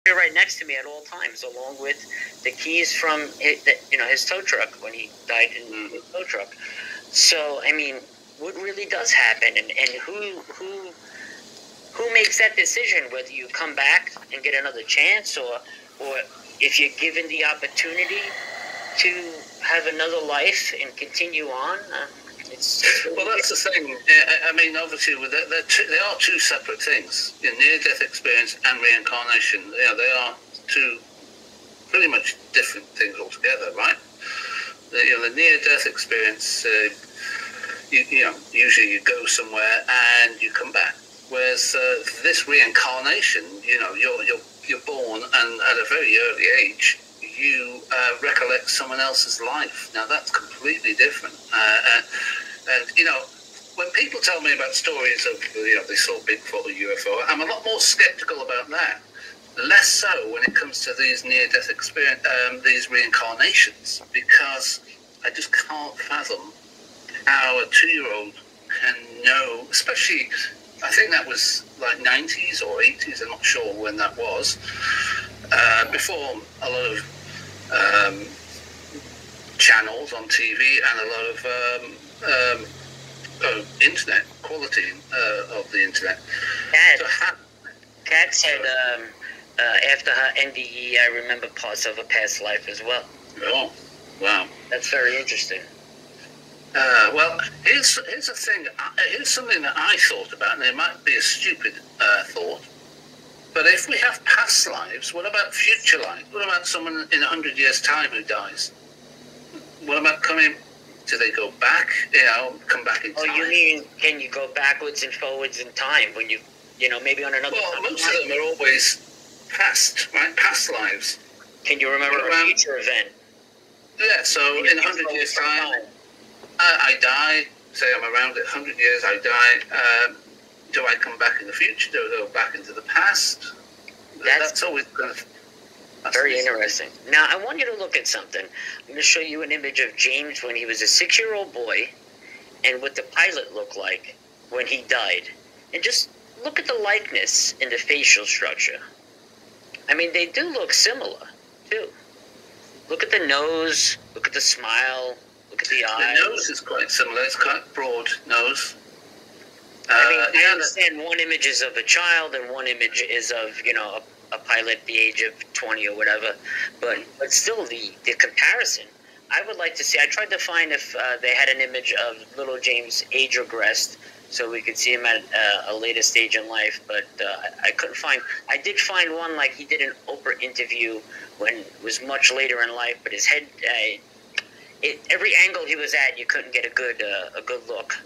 right next to me at all times, along with the keys from his tow truck when he died in his tow truck. So I mean, what really does happen, and who makes that decision whether you come back and get another chance, or if you're given the opportunity to have another life and continue on? Well, that's the thing. I mean, obviously, they are two separate things. Near-death experience and reincarnation. They are two pretty much different things altogether, right? The near-death experience, usually you go somewhere and you come back. Whereas this reincarnation, you're born, and at a very early age, you recollect someone else's life. Now, that's completely different. And when people tell me about stories of, they saw Bigfoot or UFO, I'm a lot more skeptical about that. Less so when it comes to these near-death experience, these reincarnations, because I just can't fathom how a 2-year-old can know, especially, I think that was like 90s or 80s, I'm not sure when that was, before a lot of channels on TV and a lot of internet quality of the internet. Kat said after her NDE, I remember parts of a past life as well. Oh, wow. That's very interesting. Well, here's the thing. Here's something that I thought about, and it might be a stupid thought. But if we have past lives, what about future lives? What about someone in 100 years' time who dies? What about do they go back? Come back in time? Oh, you mean, can you go backwards and forwards in time when maybe on another? Well, most of them are always past, right? Past lives. Can you remember a future event? Yeah, so in 100 years' time, I die. Say I'm around at 100 years, I die. Do I come back in the future? Do I go back into the past? That's always kind of very interesting. Now, I want you to look at something. I'm going to show you an image of James when he was a 6-year-old boy and what the pilot looked like when he died. And just look at the likeness in the facial structure. I mean, they do look similar, too. Look at the nose, look at the smile, look at the eyes. The nose is quite similar. It's quite broad nose. I understand one image is of a child and one image is of, a pilot at the age of 20 or whatever. But still, the comparison, I would like to see. I tried to find if they had an image of little James age regressed so we could see him at a later stage in life, but I couldn't find. I did find one, like he did an Oprah interview when it was much later in life, but his head, every angle he was at, you couldn't get a good look.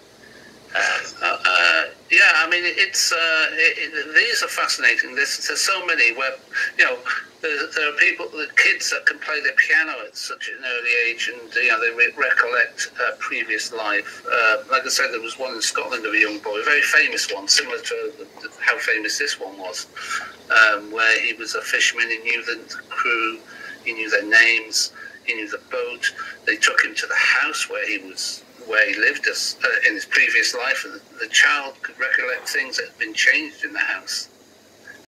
Yeah, I mean, these are fascinating. There's so many where, there are kids that can play the piano at such an early age, and they recollect a previous life. Like I said, there was one in Scotland of a young boy, a very famous one, similar to how famous this one was, where he was a fisherman. He knew the crew, he knew their names, he knew the boat. They took him to the house where he lived in his previous life, and the child could recollect things that had been changed in the house.